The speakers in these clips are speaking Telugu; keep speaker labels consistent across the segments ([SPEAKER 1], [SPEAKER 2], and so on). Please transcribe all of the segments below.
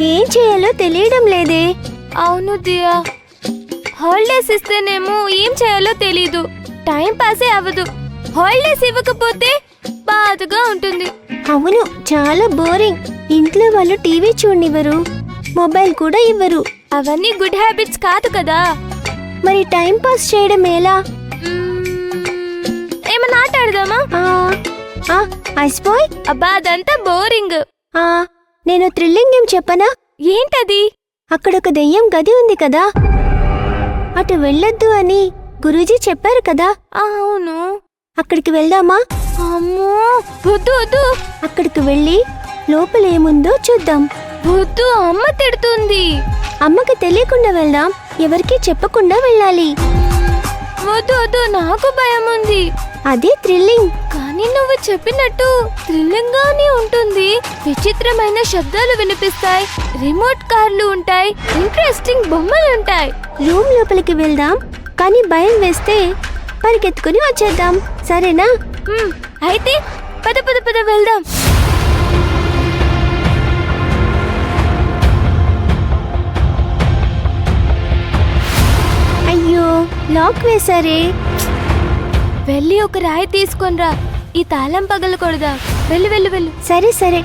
[SPEAKER 1] ఏం చేయాలో తెలియడం లేదే.
[SPEAKER 2] అవును దియా, హాలిడేస్ ఇస్తేనేమో ఏం చేయాలో తెలీదు, టైం పాసే అవ్వదు. హాలిడేస్ ఇవ్వకపోతే బాధగా ఉంటుంది.
[SPEAKER 1] అవును, చాలా బోరింగ్. ఇంట్లో వాళ్ళు టీవీ చూడనివ్వరు, మొబైల్ కూడా ఇవ్వరు.
[SPEAKER 2] అవన్నీ గుడ్ హ్యాబిట్స్ కాదు కదా.
[SPEAKER 1] మరి టైం పాస్ చేయడం ఎలా?
[SPEAKER 2] ఏమన్నా ఆట ఆడదామా?
[SPEAKER 1] Ice boy?
[SPEAKER 2] అబ్బా అదంతా బోరింగ్.
[SPEAKER 1] నేను థ్రిల్లింగ్ గేమ్ చెప్పనా?
[SPEAKER 2] ఏంటది?
[SPEAKER 1] అక్కడ ఒక దెయ్యం గది ఉంది కదా, అటు వెళ్ళొద్దు అని గురూజీ చెప్పారు కదా.
[SPEAKER 2] అవును.
[SPEAKER 1] అక్కడికి వెళ్దామా?
[SPEAKER 2] అమ్మో వద్దు వద్దు.
[SPEAKER 1] అక్కడికి వెళ్ళి లోపల ఏముందో చూద్దాం.
[SPEAKER 2] వద్దు, అమ్మ తిడుతుంది.
[SPEAKER 1] అమ్మకి తెలియకుండా వెళ్దాం, ఎవరికీ చెప్పకుండా వెళ్ళాలి.
[SPEAKER 2] వద్దు వద్దు, నాకు భయం ఉంది.
[SPEAKER 1] అదే థ్రిల్లింగ్.
[SPEAKER 2] కానీ నువ్వు చెప్పినట్టు థ్రిల్లింగ్ గానే ఉంటుంది. విచిత్రమైన శబ్దాలు వినిపిస్తాయి, రిమోట్ కార్లు ఉంటాయి, ఇంట్రెస్టింగ్ బొమ్మలు ఉంటాయి.
[SPEAKER 1] రూమ్ లోపలికి వెళ్దాం, కానీ భయం వేస్తే పరిగెత్తుకుని వచ్చేద్దాం, సరేనా?
[SPEAKER 2] అయితే పద పద పద వెళ్దాం.
[SPEAKER 1] అయ్యో, లాక్ వేశారే.
[SPEAKER 2] వెళ్ళి ఒక రాయి తీసుకొనిరా, ఈ తాళం పగలకూడదా. వెళ్ళు వెళ్ళు వెళ్ళు.
[SPEAKER 1] సరే సరే.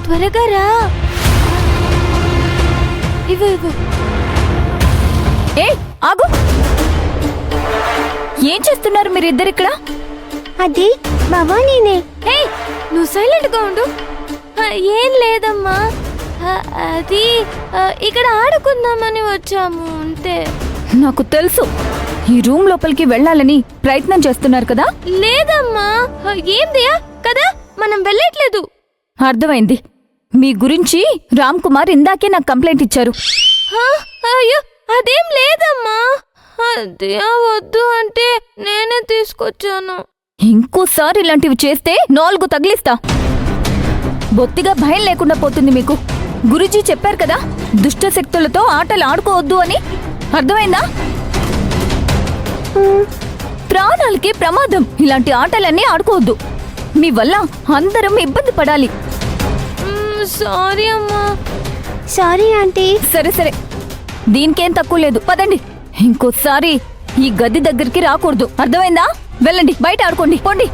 [SPEAKER 2] త్వరగా రా. ఇవ్వు ఇవ్వు.
[SPEAKER 3] ఏ ఆగు, ఏం చేస్తున్నారు మీరిద్దరిక్కడ?
[SPEAKER 1] అది భవానీనే.
[SPEAKER 2] హే, నువ్వు సైలెంట్ గా ఉండు. ఏం లేదమ్మా, అది ఇక్కడ ఆడుకుందామని వచ్చాము అంతే.
[SPEAKER 3] నాకు తెలుసు, ఈ రూమ్ లోపలికి వెళ్ళాలని ప్రయత్నం చేస్తున్నారు కదా.
[SPEAKER 2] లేదమ్మా, ఏందియా కదా, మనం వెళ్ళట్లేదు.
[SPEAKER 3] అర్థమైంది. మీ గురించి రామ్ కుమార్ ఇందాకే నాకు కంప్లైంట్ ఇచ్చారు.
[SPEAKER 2] అయ్యో అదేం లేదమ్మా, అదే వద్దు అంటే నేనే తీసుకొచ్చాను.
[SPEAKER 3] ఇంకోసారి ఇలాంటివి చేస్తే 4 తగిలిస్తా. బొత్తిగా భయం లేకుండా పోతుంది మీకు. గురూజీ చెప్పారు కదా, దుష్ట శక్తులతో ఆటలు ఆడుకోవద్దు అని. అర్థమైందా? ప్రాణాలకి ప్రమాదం, ఇలాంటి ఆటలన్నీ ఆడుకోవద్దు. మీ వల్ల అందరం ఇబ్బంది పడాలి.
[SPEAKER 2] సారీ అమ్మా.
[SPEAKER 1] Sorry aunty.
[SPEAKER 3] సరే సరే, దీనికేం తక్కువ లేదు, పదండి. ఇంకోసారి ఈ గది దగ్గరికి రాకూడదు, అర్థమైందా? వెళ్ళండి, బయట ఆడుకోండి, పోండి.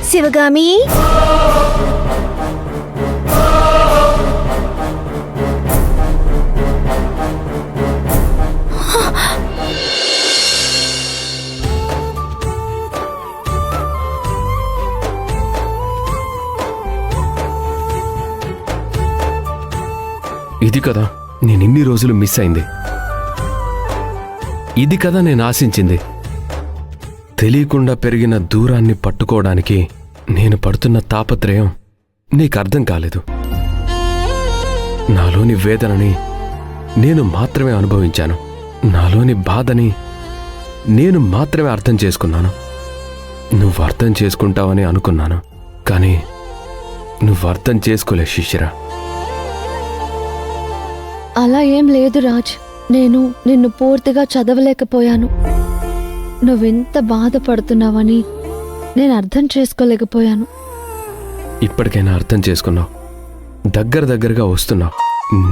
[SPEAKER 1] శివగామి,
[SPEAKER 4] ఇది కదా నేనిన్ని రోజులు మిస్ అయింది. ఇది కదా నేను ఆశించింది. తెలియకుండా పెరిగిన దూరాన్ని పట్టుకోవడానికి నేను పడుతున్న తాపత్రయం నీకర్థం కాలేదు. నాలోని వేదనని నేను మాత్రమే అనుభవించాను. నాలోని బాధని నేను మాత్రమే అర్థం చేసుకున్నాను. నువ్వు అర్థం చేసుకుంటావని అనుకున్నాను, కానీ నువ్వు అర్థం చేసుకోలే శిశిరా.
[SPEAKER 5] అలా ఏం లేదు రాజ్, నేను నిన్ను పూర్తిగా చదవలేకపోయాను. నువ్వెంత బాధపడుతున్నావని నేను అర్థం చేసుకోలేకపోయాను.
[SPEAKER 4] ఇప్పటికైనా అర్థం చేసుకున్నావు, దగ్గరగా వస్తున్నావు.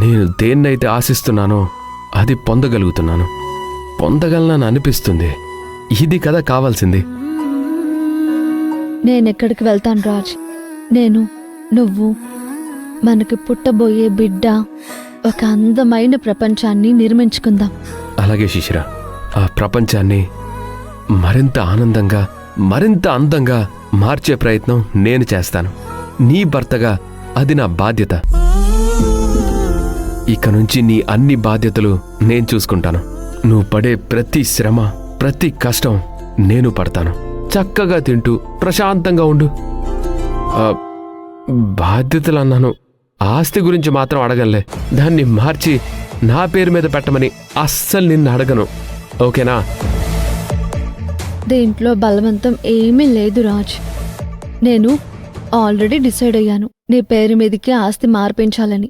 [SPEAKER 4] నేను దేన్నైతే ఆశిస్తున్నానో అది పొందగలుగుతున్నాను, పొందగలనని అనిపిస్తుంది. ఇది కదా కావాల్సింది.
[SPEAKER 5] నేనెక్కడికి వెళ్తాను రాజ్, నువ్వు మనకి పుట్టబోయే బిడ్డ ఒక అందమైన ప్రపంచాన్ని నిర్మించుకుందాం.
[SPEAKER 4] అలాగే శిశిర, ఆ ప్రపంచాన్ని మరింత ఆనందంగా, మరింత అందంగా మార్చే ప్రయత్నం నేను చేస్తాను. నీ భర్తగా అది నా బాధ్యత. ఇక నుంచి నీ అన్ని బాధ్యతలు నేను చూసుకుంటాను. నువ్వు పడే ప్రతి శ్రమ, ప్రతి కష్టం నేను పడతాను. చక్కగా తింటూ ప్రశాంతంగా ఉండు. బాధ్యతలు అన్నాను, ఆస్తి గురించి మాత్రం అడగలే. దాన్ని మార్చి నా పేరు మీద పెట్టమని అస్సలు నిన్ను అడగను, ఓకేనా?
[SPEAKER 5] దీంట్లో బలవంతం ఏమీ లేదు రాజ్. నేను ఆల్రెడీ డిసైడ్ అయ్యాను నీ పేరు మీదకి ఆస్తి మార్పించాలని.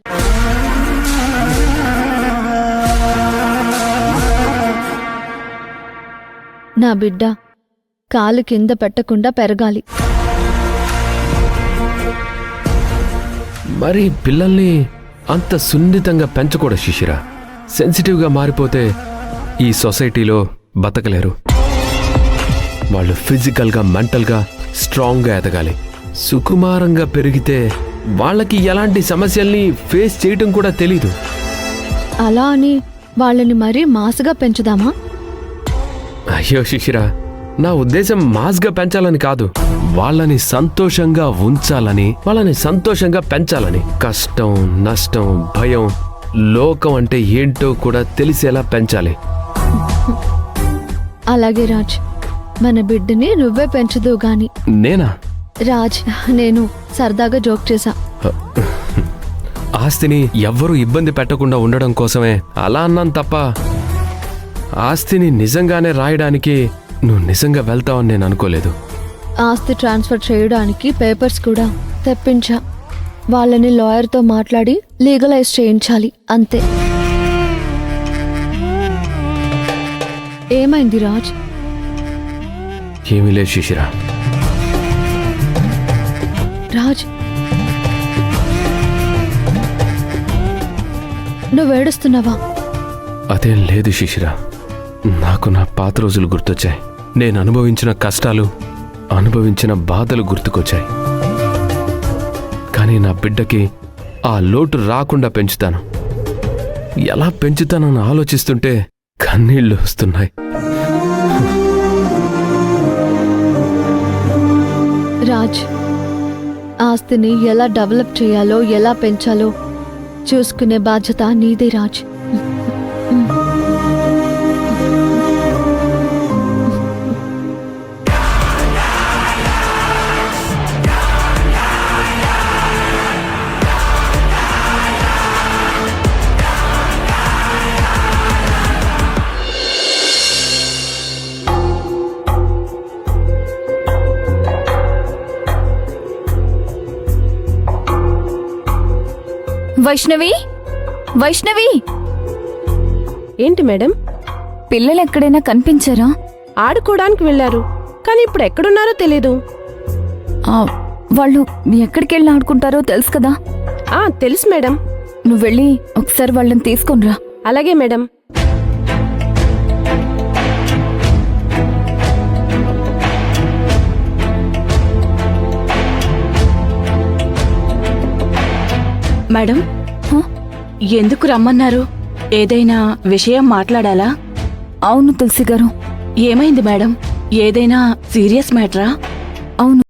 [SPEAKER 5] నా బిడ్డ కాలు కింద పెట్టకుండా పెరగాలి.
[SPEAKER 4] మరి పిల్లల్ని అంత సున్నితంగా పెంచకూడదు శిశిర. సెన్సిటివ్గా మారిపోతే ఈ సొసైటీలో బతకలేరు. వాళ్ళు ఫిజికల్గా మెంటల్గా స్ట్రాంగ్గా ఎదగాలి. సుకుమారంగా పెరిగితే వాళ్ళకి ఎలాంటి సమస్యల్ని ఫేస్ చేయటం కూడా తెలీదు.
[SPEAKER 5] అలా అని వాళ్ళని మరీ మాసుగా పెంచుదామా?
[SPEAKER 4] అయ్యో శిశిర, నా ఉద్దేశం మాస్గా పెంచాలని కాదు, వాళ్ళని సంతోషంగా ఉంచాలని, వాళ్ళని సంతోషంగా పెంచాలని. కష్టం, నష్టం, భయం, లోకం అంటే ఏంటో కూడా తెలిసేలా పెంచాలి.
[SPEAKER 5] అలాగే రాజ్, మన బిడ్డని నువ్వే పెంచుదువు గాని.
[SPEAKER 4] నేనా?
[SPEAKER 5] రాజ్, నేను సరదాగా జోక్ చేశా.
[SPEAKER 4] ఆస్తిని ఎవ్వరూ ఇబ్బంది పెట్టకుండా ఉండడం కోసమే అలా అన్నాను తప్ప, ఆస్తిని నిజంగానే రాయడానికి నువ్వు నిజంగా వెళ్తావని నేను అనుకోలేదు.
[SPEAKER 5] ఆస్తి ట్రాన్స్ఫర్ చేయడానికి పేపర్స్ కూడా తెప్పించా. వాళ్ళని లాయర్తో మాట్లాడి లీగలైజ్ చేయించాలి, అంతే. ఏమైంది రాజ్?
[SPEAKER 4] ఏమీ లేదు శిశిర.
[SPEAKER 5] రాజ్, నువ్వేడుస్తున్నావా?
[SPEAKER 4] అదేం లేదు శిశిర, నాకు నా పాత రోజులు గుర్తొచ్చాయి. నేను అనుభవించిన కష్టాలు, అనుభవించిన బాధలు గుర్తుకొచ్చాయి. కానీ నా బిడ్డకి ఆ లోటు రాకుండా పెంచుతాను. ఎలా పెంచుతానని ఆలోచిస్తుంటే కన్నీళ్లు వస్తున్నాయి.
[SPEAKER 5] రాజ్, ఆస్తిని ఎలా డెవలప్ చేయాలో, ఎలా పెంచాలో చూసుకునే బాధ్యత నీదే రాజ్.
[SPEAKER 3] వైష్ణవి, వైష్ణవి,
[SPEAKER 6] ఏంటి మేడం?
[SPEAKER 3] పిల్లలు ఎక్కడైనా కనిపించారా?
[SPEAKER 6] ఆడుకోవడానికి వెళ్ళారు, కానీ ఇప్పుడు ఎక్కడున్నారో తెలీదు.
[SPEAKER 3] వాళ్ళు ఎక్కడికెళ్ళి ఆడుకుంటారో తెలుసు కదా?
[SPEAKER 6] తెలుసు మేడం.
[SPEAKER 3] నువ్వు వెళ్ళి ఒకసారి వాళ్ళని తీసుకొనిరా.
[SPEAKER 6] అలాగే మేడం.
[SPEAKER 7] మేడం, ఎందుకు రమ్మన్నారు? ఏదైనా విషయం మాట్లాడాలా?
[SPEAKER 3] అవును తులసి గారు.
[SPEAKER 7] ఏమైంది మేడం? ఏదైనా సీరియస్ మ్యాటరా?
[SPEAKER 3] అవును,